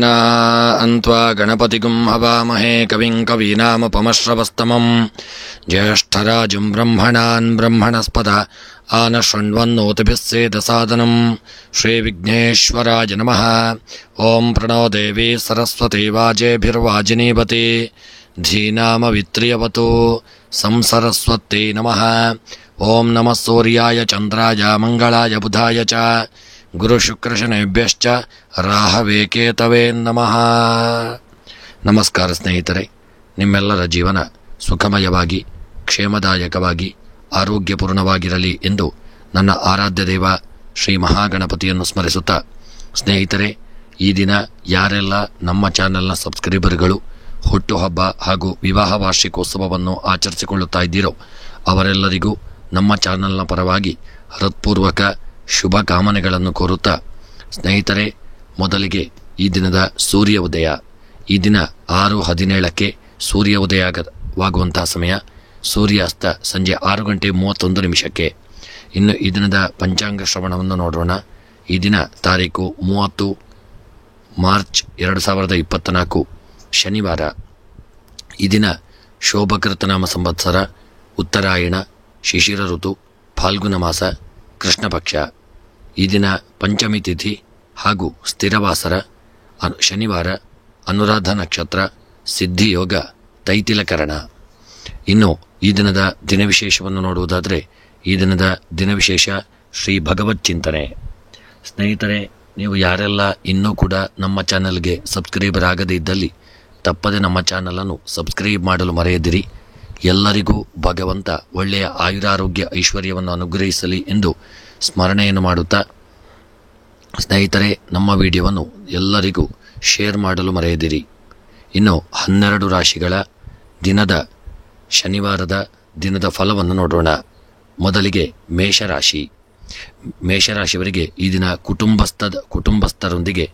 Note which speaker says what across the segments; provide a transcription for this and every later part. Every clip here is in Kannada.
Speaker 1: ಗಣಾನ್ವಾ ಗಣಪತಿಗುಂ ಹವಾಮಹೇ ಕವಿಂ ಕವೀನಾಮುಪಮಶ್ರವಸ್ತಮಂ ಜ್ಯೇಷ್ಠರಾಜಂ ಬ್ರಹ್ಮಣಾನ್ ಬ್ರಹ್ಮಣಸ್ಪದ ಆನಶೃಣ್ವನ್ನೋತಿಭಿಸ್ಸೇದಸಾದನಂ ಶ್ರೀವಿಘ್ನೇಶ್ವರಾಯ ನಮಃ. ಓಂ ಪ್ರಣೋ ದೇವಿ ಸರಸ್ವತಿ ವಾಜೇಭಿರ್ವಾಜಿನೀವತಿ ಧೀನಾಮವಿತ್ರಿಯವತು ಸಂಸರಸ್ವತ್ಯೈ ನಮಃ. ಓಂ ನಮಃ ಸೂರ್ಯಾಯ ಚಂದ್ರಾಯ ಮಂಗಳಾಯ ಬುಧಾಯ ಚ ಗುರುಶುಕ್ರಶನೇಭ್ಯಶ್ಚ ರಾಹವೇ ಕೇತವೇ ನಮಃ. ನಮಸ್ಕಾರ ಸ್ನೇಹಿತರೆ, ನಿಮ್ಮೆಲ್ಲರ ಜೀವನ ಸುಖಮಯವಾಗಿ ಕ್ಷೇಮದಾಯಕವಾಗಿ ಆರೋಗ್ಯಪೂರ್ಣವಾಗಿರಲಿ ಎಂದು ನನ್ನ ಆರಾಧ್ಯ ದೇವ ಶ್ರೀ ಮಹಾಗಣಪತಿಯನ್ನು ಸ್ಮರಿಸುತ್ತಾ, ಸ್ನೇಹಿತರೆ, ಈ ದಿನ ಯಾರೆಲ್ಲ ನಮ್ಮ ಚಾನೆಲ್ನ ಸಬ್ಸ್ಕ್ರೈಬರ್ಗಳು ಹುಟ್ಟುಹಬ್ಬ ಹಾಗೂ ವಿವಾಹ ವಾರ್ಷಿಕೋತ್ಸವವನ್ನು ಆಚರಿಸಿಕೊಳ್ಳುತ್ತಾ ಇದ್ದೀರೋ ಅವರೆಲ್ಲರಿಗೂ ನಮ್ಮ ಚಾನೆಲ್ನ ಪರವಾಗಿ ಹೃತ್ಪೂರ್ವಕ ಶುಭ ಕಾಮನೆಗಳನ್ನು ಕೋರುತ್ತಾ, ಸ್ನೇಹಿತರೆ, ಮೊದಲಿಗೆ ಈ ದಿನದ ಸೂರ್ಯ ಉದಯ. ಈ ದಿನ 6:17 ಸೂರ್ಯ ಉದಯವಾಗುವಂತಹ ಸಮಯ. ಸೂರ್ಯಾಸ್ತ ಸಂಜೆ 6:31. ಇನ್ನು ಈ ದಿನದ ಪಂಚಾಂಗ ಶ್ರವಣವನ್ನು ನೋಡೋಣ. ಈ ದಿನ ತಾರೀಕು 30 ಮಾರ್ಚ್ 2024 ಶನಿವಾರ. ಈ ದಿನ ಶೋಭಕೃತನಾಮ ಸಂವತ್ಸರ, ಉತ್ತರಾಯಣ, ಶಿಶಿರ ಋತು, ಫಾಲ್ಗುಣ ಮಾಸ, ಕೃಷ್ಣ ಪಕ್ಷ. ಈ ದಿನ ಪಂಚಮಿ ತಿಥಿ ಹಾಗೂ ಸ್ಥಿರವಾಸರ, ಶನಿವಾರ, ಅನುರಾಧ ನಕ್ಷತ್ರ, ಸಿದ್ಧಿಯೋಗ, ತೈತಿಲಕರಣ. ಇನ್ನು ಈ ದಿನದ ದಿನವಿಶೇಷವನ್ನು ನೋಡುವುದಾದರೆ, ಈ ದಿನದ ದಿನವಿಶೇಷ ಶ್ರೀ ಭಗವತ್ ಚಿಂತನೆ. ಸ್ನೇಹಿತರೆ, ನೀವು ಯಾರೆಲ್ಲ ಇನ್ನೂ ಕೂಡ ನಮ್ಮ ಚಾನಲ್ಗೆ ಸಬ್ಸ್ಕ್ರೈಬರ್ ಆಗದೇ ಇದ್ದಲ್ಲಿ ತಪ್ಪದೆ ನಮ್ಮ ಚಾನಲನ್ನು ಸಬ್ಸ್ಕ್ರೈಬ್ ಮಾಡಲು ಮರೆಯದಿರಿ. ಎಲ್ಲರಿಗೂ ಭಗವಂತ ಒಳ್ಳೆಯ ಆಯುರಾರೋಗ್ಯ ಐಶ್ವರ್ಯವನ್ನು ಅನುಗ್ರಹಿಸಲಿ ಎಂದು ಸ್ಮರಣೆಯನ್ನು ಮಾಡುತ್ತಾ, ಸ್ನೇಹಿತರೆ, ನಮ್ಮ ವಿಡಿಯೋವನ್ನು ಎಲ್ಲರಿಗೂ ಶೇರ್ ಮಾಡಲು ಮರೆಯದಿರಿ. ಇನ್ನು 12 ರಾಶಿಗಳ ದಿನದ ಶನಿವಾರದ ದಿನದ ಫಲವನ್ನು ನೋಡೋಣ. ಮೊದಲಿಗೆ ಮೇಷರಾಶಿ. ಮೇಷರಾಶಿಯವರಿಗೆ ಈ ದಿನ ಕುಟುಂಬಸ್ಥರೊಂದಿಗೆ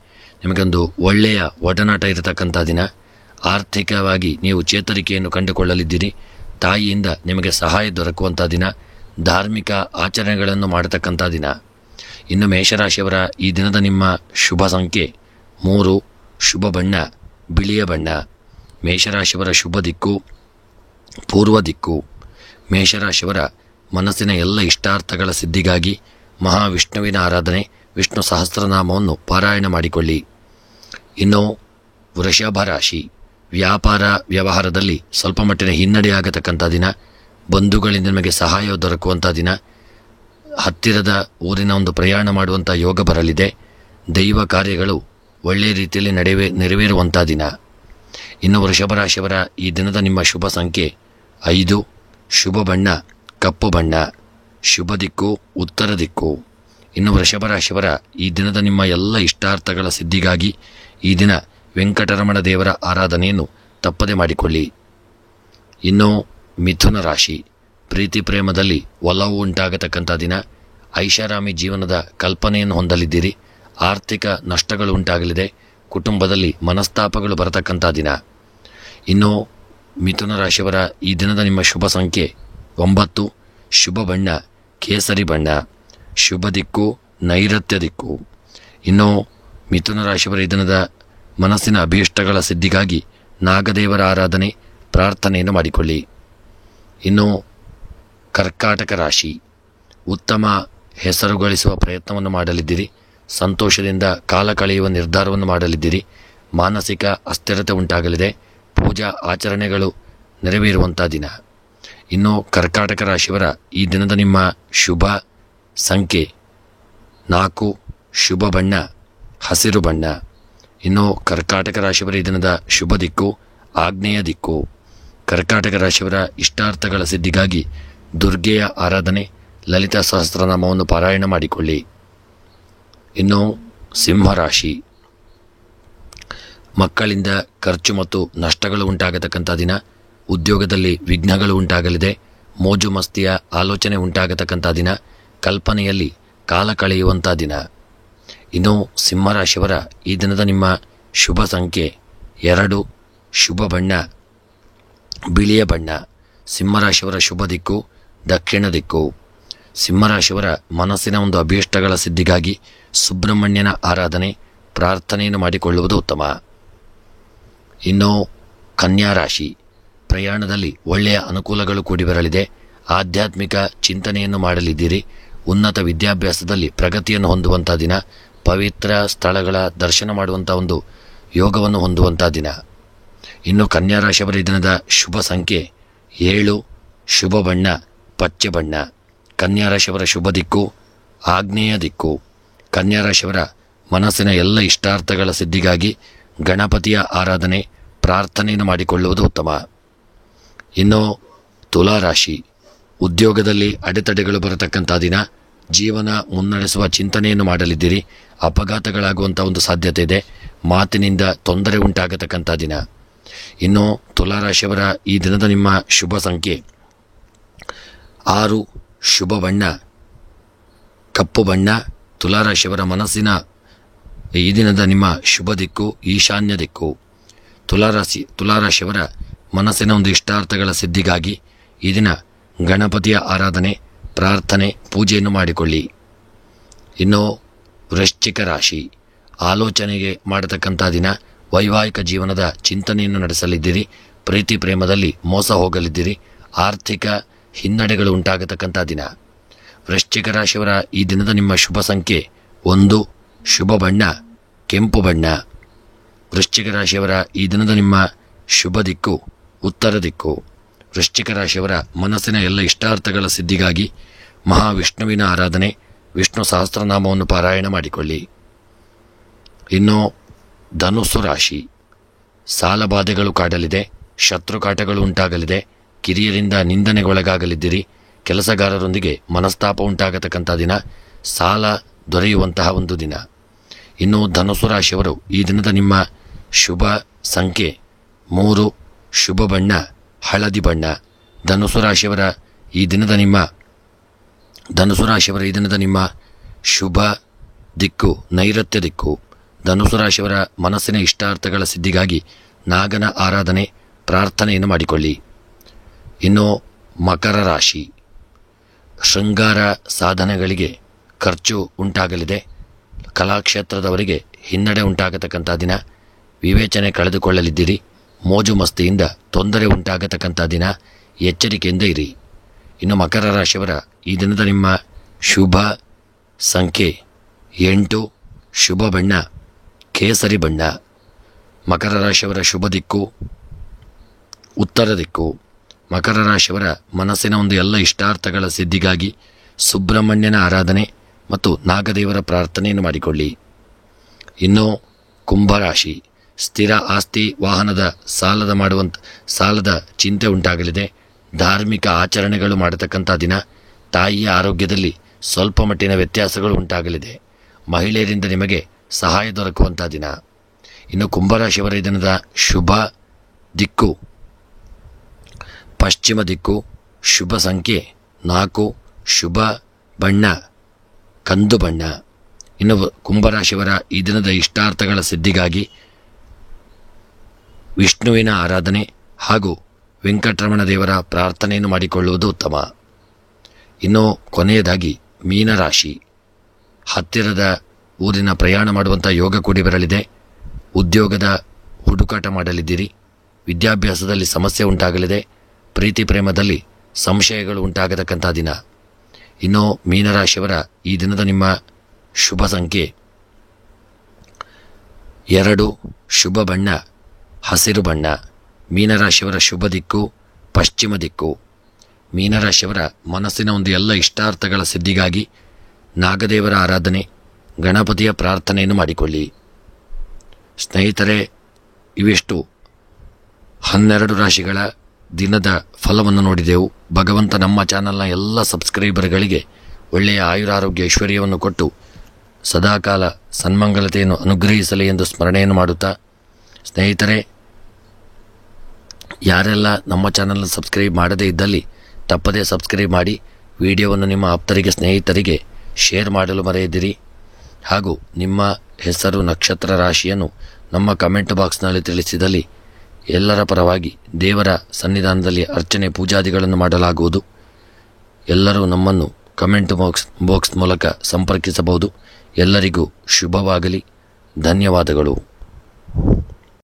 Speaker 1: ನಿಮಗೊಂದು ಒಳ್ಳೆಯ ಒಡನಾಟ ಇರತಕ್ಕಂಥ ದಿನ. ಆರ್ಥಿಕವಾಗಿ ನೀವು ಚೇತರಿಕೆಯನ್ನು ಕಂಡುಕೊಳ್ಳಲಿದ್ದೀರಿ. ತಾಯಿಯಿಂದ ನಿಮಗೆ ಸಹಾಯ ದೊರಕುವಂಥ ದಿನ. ಧಾರ್ಮಿಕ ಆಚರಣೆಗಳನ್ನು ಮಾಡತಕ್ಕಂಥ ದಿನ. ಇನ್ನು ಮೇಷರಾಶಿಯವರ ಈ ದಿನದ ನಿಮ್ಮ ಶುಭ ಸಂಖ್ಯೆ 3, ಶುಭ ಬಣ್ಣ ಬಿಳಿಯ ಬಣ್ಣ. ಮೇಷರಾಶಿಯವರ ಶುಭ ದಿಕ್ಕು ಪೂರ್ವ ದಿಕ್ಕು. ಮೇಷರಾಶಿಯವರ ಮನಸ್ಸಿನ ಎಲ್ಲ ಇಷ್ಟಾರ್ಥಗಳ ಸಿದ್ಧಿಗಾಗಿ ಮಹಾವಿಷ್ಣುವಿನ ಆರಾಧನೆ, ವಿಷ್ಣು ಸಹಸ್ರನಾಮವನ್ನು ಪಾರಾಯಣ ಮಾಡಿಕೊಳ್ಳಿ. ಇನ್ನು ವೃಷಭ ರಾಶಿ. ವ್ಯಾಪಾರ ವ್ಯವಹಾರದಲ್ಲಿ ಸ್ವಲ್ಪ ಮಟ್ಟಿನ ಹಿನ್ನಡೆಯಾಗತಕ್ಕಂಥ ದಿನ. ಬಂಧುಗಳಿಂದ ನಿಮಗೆ ಸಹಾಯ ದೊರಕುವಂಥ ದಿನ. ಹತ್ತಿರದ ಊರಿನ ಒಂದು ಪ್ರಯಾಣ ಮಾಡುವಂಥ ಯೋಗ ಬರಲಿದೆ. ದೈವ ಕಾರ್ಯಗಳು ಒಳ್ಳೆಯ ರೀತಿಯಲ್ಲಿ ನೆರವೇರುವಂಥ ದಿನ. ಇನ್ನು ವೃಷಭ ರಾಶಿಯವರ ಈ ದಿನದ ನಿಮ್ಮ ಶುಭ ಸಂಖ್ಯೆ 5, ಶುಭ ಬಣ್ಣ ಕಪ್ಪು ಬಣ್ಣ, ಶುಭ ದಿಕ್ಕು ಉತ್ತರ ದಿಕ್ಕು. ಇನ್ನು ವೃಷಭ ರಾಶಿಯವರ ಈ ದಿನದ ನಿಮ್ಮ ಎಲ್ಲ ಇಷ್ಟಾರ್ಥಗಳ ಸಿದ್ಧಿಗಾಗಿ ಈ ದಿನ ವೆಂಕಟರಮಣ ದೇವರ ಆರಾಧನೆಯನ್ನು ತಪ್ಪದೆ ಮಾಡಿಕೊಳ್ಳಿ. ಇನ್ನು ಮಿಥುನ ರಾಶಿ. ಪ್ರೀತಿ ಪ್ರೇಮದಲ್ಲಿ ಒಲವು ಉಂಟಾಗತಕ್ಕಂಥ ದಿನ. ಐಷಾರಾಮಿ ಜೀವನದ ಕಲ್ಪನೆಯನ್ನು ಹೊಂದಲಿದ್ದೀರಿ. ಆರ್ಥಿಕ ನಷ್ಟಗಳು ಉಂಟಾಗಲಿದೆ. ಕುಟುಂಬದಲ್ಲಿ ಮನಸ್ತಾಪಗಳು ಬರತಕ್ಕಂಥ ದಿನ. ಇನ್ನು ಮಿಥುನ ರಾಶಿಯವರ ಈ ದಿನದ ನಿಮ್ಮ ಶುಭ ಸಂಖ್ಯೆ 9, ಶುಭ ಬಣ್ಣ ಕೇಸರಿ ಬಣ್ಣ, ಶುಭ ದಿಕ್ಕು ನೈಋತ್ಯ ದಿಕ್ಕು. ಇನ್ನು ಮಿಥುನ ರಾಶಿಯವರ ಈ ದಿನದ ಮನಸ್ಸಿನ ಅಭೀಷ್ಟಗಳ ಸಿದ್ಧಿಗಾಗಿ ನಾಗದೇವರ ಆರಾಧನೆ ಪ್ರಾರ್ಥನೆಯನ್ನು ಮಾಡಿಕೊಳ್ಳಿ. ಇನ್ನು ಕರ್ಕಾಟಕ ರಾಶಿ. ಉತ್ತಮ ಹೆಸರು ಗಳಿಸುವ ಪ್ರಯತ್ನವನ್ನು ಮಾಡಲಿದ್ದೀರಿ. ಸಂತೋಷದಿಂದ ಕಾಲ ಕಳೆಯುವ ನಿರ್ಧಾರವನ್ನು ಮಾಡಲಿದ್ದೀರಿ. ಮಾನಸಿಕ ಅಸ್ಥಿರತೆ ಉಂಟಾಗಲಿದೆ. ಪೂಜಾ ಆಚರಣೆಗಳು ನೆರವೇರುವಂಥ ದಿನ. ಇನ್ನು ಕರ್ಕಾಟಕ ರಾಶಿಯವರ ಈ ದಿನದ ನಿಮ್ಮ ಶುಭ ಸಂಖ್ಯೆ 4, ಶುಭ ಬಣ್ಣ ಹಸಿರು ಬಣ್ಣ. ಇನ್ನು ಕರ್ಕಾಟಕ ರಾಶಿಯವರ ಈ ದಿನದ ಶುಭ ದಿಕ್ಕು ಆಗ್ನೇಯ ದಿಕ್ಕು. ಕರ್ಕಾಟಕ ರಾಶಿಯವರ ಇಷ್ಟಾರ್ಥಗಳ ಸಿದ್ಧಿಗಾಗಿ ದುರ್ಗೆಯ ಆರಾಧನೆ, ಲಲಿತಾ ಸಹಸ್ರನಾಮವನ್ನು ಪಾರಾಯಣ ಮಾಡಿಕೊಳ್ಳಿ. ಇನ್ನು ಸಿಂಹರಾಶಿ. ಮಕ್ಕಳಿಂದ ಖರ್ಚು ಮತ್ತು ನಷ್ಟಗಳು ಉಂಟಾಗತಕ್ಕಂಥ ದಿನ. ಉದ್ಯೋಗದಲ್ಲಿ ವಿಘ್ನಗಳು ಉಂಟಾಗಲಿದೆ. ಮೋಜು ಮಸ್ತಿಯ ಆಲೋಚನೆ ಉಂಟಾಗತಕ್ಕಂಥ ದಿನ. ಕಲ್ಪನೆಯಲ್ಲಿ ಕಾಲ ಕಳೆಯುವಂಥ ದಿನ. ಇನ್ನು ಸಿಂಹರಾಶಿಯವರ ಈ ದಿನದ ನಿಮ್ಮ ಶುಭ ಸಂಖ್ಯೆ 2, ಶುಭ ಬಣ್ಣ ಬಿಳಿಯ ಬಣ್ಣ. ಸಿಂಹರಾಶಿಯವರ ಶುಭ ದಿಕ್ಕು ದಕ್ಷಿಣ ದಿಕ್ಕು. ಸಿಂಹರಾಶಿಯವರ ಮನಸ್ಸಿನ ಒಂದು ಅಭೀಷ್ಟಗಳ ಸಿದ್ಧಿಗಾಗಿ ಸುಬ್ರಹ್ಮಣ್ಯನ ಆರಾಧನೆ ಪ್ರಾರ್ಥನೆಯನ್ನು ಮಾಡಿಕೊಳ್ಳುವುದು ಉತ್ತಮ. ಇನ್ನು ಕನ್ಯಾ ರಾಶಿ, ಪ್ರಯಾಣದಲ್ಲಿ ಒಳ್ಳೆಯ ಅನುಕೂಲಗಳು ಕೂಡಿ ಬರಲಿದೆ. ಆಧ್ಯಾತ್ಮಿಕ ಚಿಂತನೆಯನ್ನು ಮಾಡಲಿದ್ದೀರಿ. ಉನ್ನತ ವಿದ್ಯಾಭ್ಯಾಸದಲ್ಲಿ ಪ್ರಗತಿಯನ್ನು ಹೊಂದುವಂಥ ದಿನ. ಪವಿತ್ರ ಸ್ಥಳಗಳ ದರ್ಶನ ಮಾಡುವಂಥ ಒಂದು ಯೋಗವನ್ನು ಹೊಂದುವಂಥ ದಿನ. ಇನ್ನು ಕನ್ಯಾ ರಾಶಿಯವರ ಈ ದಿನದ ಶುಭ ಸಂಖ್ಯೆ 7, ಶುಭ ಬಣ್ಣ ಪಚ್ಚೆ ಬಣ್ಣ. ಕನ್ಯಾ ರಾಶಿಯವರ ಶುಭ ದಿಕ್ಕು ಆಗ್ನೇಯ ದಿಕ್ಕು. ಕನ್ಯಾ ರಾಶಿಯವರ ಮನಸ್ಸಿನ ಎಲ್ಲ ಇಷ್ಟಾರ್ಥಗಳ ಸಿದ್ಧಿಗಾಗಿ ಗಣಪತಿಯ ಆರಾಧನೆ, ಪ್ರಾರ್ಥನೆಯನ್ನು ಮಾಡಿಕೊಳ್ಳುವುದು ಉತ್ತಮ. ಇನ್ನು ತುಲಾ ರಾಶಿ, ಉದ್ಯೋಗದಲ್ಲಿ ಅಡೆತಡೆಗಳು ಬರತಕ್ಕಂಥ ದಿನ. ಜೀವನ ಮುನ್ನಡೆಸುವ ಚಿಂತನೆಯನ್ನು ಮಾಡಲಿದ್ದೀರಿ. ಅಪಘಾತಗಳಾಗುವಂಥ ಒಂದು ಸಾಧ್ಯತೆ ಇದೆ. ಮಾತಿನಿಂದ ತೊಂದರೆ ಉಂಟಾಗತಕ್ಕಂಥ ದಿನ. ಇನ್ನು ತುಲಾ ರಾಶಿಯವರ ಈ ದಿನದ ನಿಮ್ಮ ಶುಭ ಸಂಖ್ಯೆ 6, ಶುಭ ಬಣ್ಣ ಕಪ್ಪು ಬಣ್ಣ. ತುಲಾ ರಾಶಿಯವರ ಮನಸ್ಸಿನ ಈ ದಿನದ ನಿಮ್ಮ ಶುಭ ದಿಕ್ಕು ಈಶಾನ್ಯ ದಿಕ್ಕು. ತುಲಾ ರಾಶಿಯವರ ಮನಸ್ಸಿನ ಒಂದು ಇಷ್ಟಾರ್ಥಗಳ ಸಿದ್ಧಿಗಾಗಿ ಈ ದಿನ ಗಣಪತಿಯ ಆರಾಧನೆ, ಪ್ರಾರ್ಥನೆ, ಪೂಜೆಯನ್ನು ಮಾಡಿಕೊಳ್ಳಿ. ಇನ್ನು ವೃಶ್ಚಿಕ ರಾಶಿ, ಆಲೋಚನೆಗೆ ಮಾಡತಕ್ಕಂಥ ದಿನ. ವೈವಾಹಿಕ ಜೀವನದ ಚಿಂತನೆಯನ್ನು ನಡೆಸಲಿದ್ದೀರಿ. ಪ್ರೀತಿ ಪ್ರೇಮದಲ್ಲಿ ಮೋಸ ಹೋಗಲಿದ್ದೀರಿ. ಆರ್ಥಿಕ ಹಿನ್ನಡೆಗಳು ಉಂಟಾಗತಕ್ಕಂಥ ದಿನ. ವೃಶ್ಚಿಕ ರಾಶಿಯವರ ಈ ದಿನದ ನಿಮ್ಮ ಶುಭ ಸಂಖ್ಯೆ 1, ಶುಭ ಬಣ್ಣ ಕೆಂಪು ಬಣ್ಣ. ವೃಶ್ಚಿಕ ರಾಶಿಯವರ ಈ ದಿನದ ನಿಮ್ಮ ಶುಭ ದಿಕ್ಕು ಉತ್ತರ ದಿಕ್ಕು. ವೃಶ್ಚಿಕ ರಾಶಿಯವರ ಮನಸ್ಸಿನ ಎಲ್ಲ ಇಷ್ಟಾರ್ಥಗಳ ಸಿದ್ಧಿಗಾಗಿ ಮಹಾವಿಷ್ಣುವಿನ ಆರಾಧನೆ, ವಿಷ್ಣು ಸಹಸ್ರನಾಮವನ್ನು ಪಾರಾಯಣ ಮಾಡಿಕೊಳ್ಳಿ. ಇನ್ನು ಧನುಸ್ಸು ರಾಶಿ, ಸಾಲಬಾಧೆಗಳು ಕಾಡಲಿದೆ. ಶತ್ರುಕಾಟಗಳು ಉಂಟಾಗಲಿದೆ. ಕಿರಿಯರಿಂದ ನಿಂದನೆಗೊಳಗಾಗಲಿದ್ದೀರಿ. ಕೆಲಸಗಾರರೊಂದಿಗೆ ಮನಸ್ತಾಪ ಉಂಟಾಗತಕ್ಕಂಥ ದಿನ. ಸಾಲ ದೊರೆಯುವಂತಹ ಒಂದು ದಿನ. ಇನ್ನು ಧನುಸ್ಸು ರಾಶಿಯವರು ಈ ದಿನದ ನಿಮ್ಮ ಶುಭ ಸಂಖ್ಯೆ 3, ಶುಭ ಬಣ್ಣ ಹಳದಿ ಬಣ್ಣ. ಧನುಸ್ಸು ರಾಶಿಯವರ ಈ ದಿನದ ನಿಮ್ಮ ಶುಭ ದಿಕ್ಕು ನೈಋತ್ಯ ದಿಕ್ಕು. ಧನುಸ್ಸು ರಾಶಿಯವರ ಮನಸ್ಸಿನ ಇಷ್ಟಾರ್ಥಗಳ ಸಿದ್ಧಿಗಾಗಿ ನಾಗನ ಆರಾಧನೆ, ಪ್ರಾರ್ಥನೆಯನ್ನು ಮಾಡಿಕೊಳ್ಳಿ. ಇನ್ನು ಮಕರ ರಾಶಿ, ಶೃಂಗಾರ ಸಾಧನೆಗಳಿಗೆ ಖರ್ಚು ಉಂಟಾಗಲಿದೆ. ಕಲಾಕ್ಷೇತ್ರದವರಿಗೆ ಹಿನ್ನಡೆ ಉಂಟಾಗತಕ್ಕಂಥ ದಿನ. ವಿವೇಚನೆ ಕಳೆದುಕೊಳ್ಳಲಿದ್ದೀರಿ. ಮೋಜು ಮಸ್ತಿಯಿಂದ ತೊಂದರೆ ಉಂಟಾಗತಕ್ಕಂಥ ದಿನ. ಎಚ್ಚರಿಕೆಯಿಂದ ಇರಿ. ಇನ್ನು ಮಕರ ರಾಶಿಯವರ ಈ ದಿನದ ನಿಮ್ಮ ಶುಭ ಸಂಖ್ಯೆ 8, ಶುಭ ಬಣ್ಣ ಕೇಸರಿ ಬಣ್ಣ. ಮಕರ ರಾಶಿಯವರ ಶುಭ ದಿಕ್ಕು ಉತ್ತರ ದಿಕ್ಕು. ಮಕರ ರಾಶಿಯವರ ಮನಸ್ಸಿನ ಒಂದು ಎಲ್ಲ ಇಷ್ಟಾರ್ಥಗಳ ಸಿದ್ಧಿಗಾಗಿ ಸುಬ್ರಹ್ಮಣ್ಯನ ಆರಾಧನೆ ಮತ್ತು ನಾಗದೇವರ ಪ್ರಾರ್ಥನೆಯನ್ನು ಮಾಡಿಕೊಳ್ಳಿ. ಇನ್ನು ಕುಂಭರಾಶಿ, ಸ್ಥಿರ ಆಸ್ತಿ ವಾಹನದ ಸಾಲದ ಚಿಂತೆ ಉಂಟಾಗಲಿದೆ. ಧಾರ್ಮಿಕ ಆಚರಣೆಗಳು ಮಾಡತಕ್ಕಂಥ ದಿನ. ತಾಯಿಯ ಆರೋಗ್ಯದಲ್ಲಿ ಸ್ವಲ್ಪ ಮಟ್ಟಿನ ವ್ಯತ್ಯಾಸಗಳು ಉಂಟಾಗಲಿದೆ. ಮಹಿಳೆಯರಿಂದ ನಿಮಗೆ ಸಹಾಯ ದೊರಕುವಂಥ ದಿನ. ಇನ್ನು ಕುಂಭರಾಶಿಯವರ ದಿನದ ಶುಭ ದಿಕ್ಕು ಪಶ್ಚಿಮ ದಿಕ್ಕು. ಶುಭ ಸಂಖ್ಯೆ 4, ಶುಭ ಬಣ್ಣ ಕಂದು ಬಣ್ಣ. ಇನ್ನು ಕುಂಭರಾಶಿಯವರ ಈ ದಿನದ ಇಷ್ಟಾರ್ಥಗಳ ಸಿದ್ಧಿಗಾಗಿ ವಿಷ್ಣುವಿನ ಆರಾಧನೆ ಹಾಗೂ ವೆಂಕಟರಮಣ ದೇವರ ಪ್ರಾರ್ಥನೆಯನ್ನು ಮಾಡಿಕೊಳ್ಳುವುದು ಉತ್ತಮ. ಇನ್ನು ಕೊನೆಯದಾಗಿ ಮೀನರಾಶಿ, ಹತ್ತಿರದ ಊರಿನ ಪ್ರಯಾಣ ಮಾಡುವಂಥ ಯೋಗ ಕೂಡಿ ಬರಲಿದೆ. ಉದ್ಯೋಗದ ಹುಡುಕಾಟ ಮಾಡಲಿದ್ದೀರಿ. ವಿದ್ಯಾಭ್ಯಾಸದಲ್ಲಿ ಸಮಸ್ಯೆ ಉಂಟಾಗಲಿದೆ. ಪ್ರೀತಿ ಪ್ರೇಮದಲ್ಲಿ ಸಂಶಯಗಳು ಉಂಟಾಗತಕ್ಕಂಥ ದಿನ. ಇನ್ನು ಮೀನರಾಶಿಯವರ ಈ ದಿನದ ನಿಮ್ಮ ಶುಭ ಸಂಖ್ಯೆ 2, ಶುಭ ಬಣ್ಣ ಹಸಿರು ಬಣ್ಣ. ಮೀನರಾಶಿಯವರ ಶುಭ ದಿಕ್ಕು ಪಶ್ಚಿಮ ದಿಕ್ಕು. ಮೀನರಾಶಿಯವರ ಮನಸ್ಸಿನ ಒಂದು ಎಲ್ಲ ಇಷ್ಟಾರ್ಥಗಳ ಸಿದ್ಧಿಗಾಗಿ ನಾಗದೇವರ ಆರಾಧನೆ, ಗಣಪತಿಯ ಪ್ರಾರ್ಥನೆಯನ್ನು ಮಾಡಿಕೊಳ್ಳಿ. ಸ್ನೇಹಿತರೆ, ಇವಿಷ್ಟು 12 ರಾಶಿಗಳ ದಿನದ ಫಲವನ್ನು ನೋಡಿದೆವು. ಭಗವಂತ ನಮ್ಮ ಚಾನಲ್ನ ಎಲ್ಲ ಸಬ್ಸ್ಕ್ರೈಬರ್ಗಳಿಗೆ ಒಳ್ಳೆಯ ಆಯುರಾರೋಗ್ಯ ಐಶ್ವರ್ಯವನ್ನು ಕೊಟ್ಟು ಸದಾಕಾಲ ಸನ್ಮಂಗಲತೆಯನ್ನು ಅನುಗ್ರಹಿಸಲಿ ಎಂದು ಸ್ಮರಣೆಯನ್ನು ಮಾಡುತ್ತಾ, ಸ್ನೇಹಿತರೆ, ಯಾರೆಲ್ಲ ನಮ್ಮ ಚಾನಲ್ನ ಸಬ್ಸ್ಕ್ರೈಬ್ ಮಾಡದೇ ಇದ್ದಲ್ಲಿ ತಪ್ಪದೇ ಸಬ್ಸ್ಕ್ರೈಬ್ ಮಾಡಿ, ವಿಡಿಯೋವನ್ನು ನಿಮ್ಮ ಆಪ್ತರಿಗೆ ಸ್ನೇಹಿತರಿಗೆ ಶೇರ್ ಮಾಡಲು ಮರೆಯದಿರಿ. ಹಾಗೂ ನಿಮ್ಮ ಹೆಸರು ನಕ್ಷತ್ರ ರಾಶಿಯನ್ನು ನಮ್ಮ ಕಮೆಂಟ್ ಬಾಕ್ಸ್ನಲ್ಲಿ ತಿಳಿಸಿದಲ್ಲಿ ಎಲ್ಲರ ಪರವಾಗಿ ದೇವರ ಸನ್ನಿಧಾನದಲ್ಲಿ ಅರ್ಚನೆ ಪೂಜಾದಿಗಳನ್ನು ಮಾಡಲಾಗುವುದು. ಎಲ್ಲರೂ ನಮ್ಮನ್ನು ಕಮೆಂಟ್ ಬಾಕ್ಸ್ ಮೂಲಕ ಸಂಪರ್ಕಿಸಬಹುದು. ಎಲ್ಲರಿಗೂ ಶುಭವಾಗಲಿ. ಧನ್ಯವಾದಗಳು.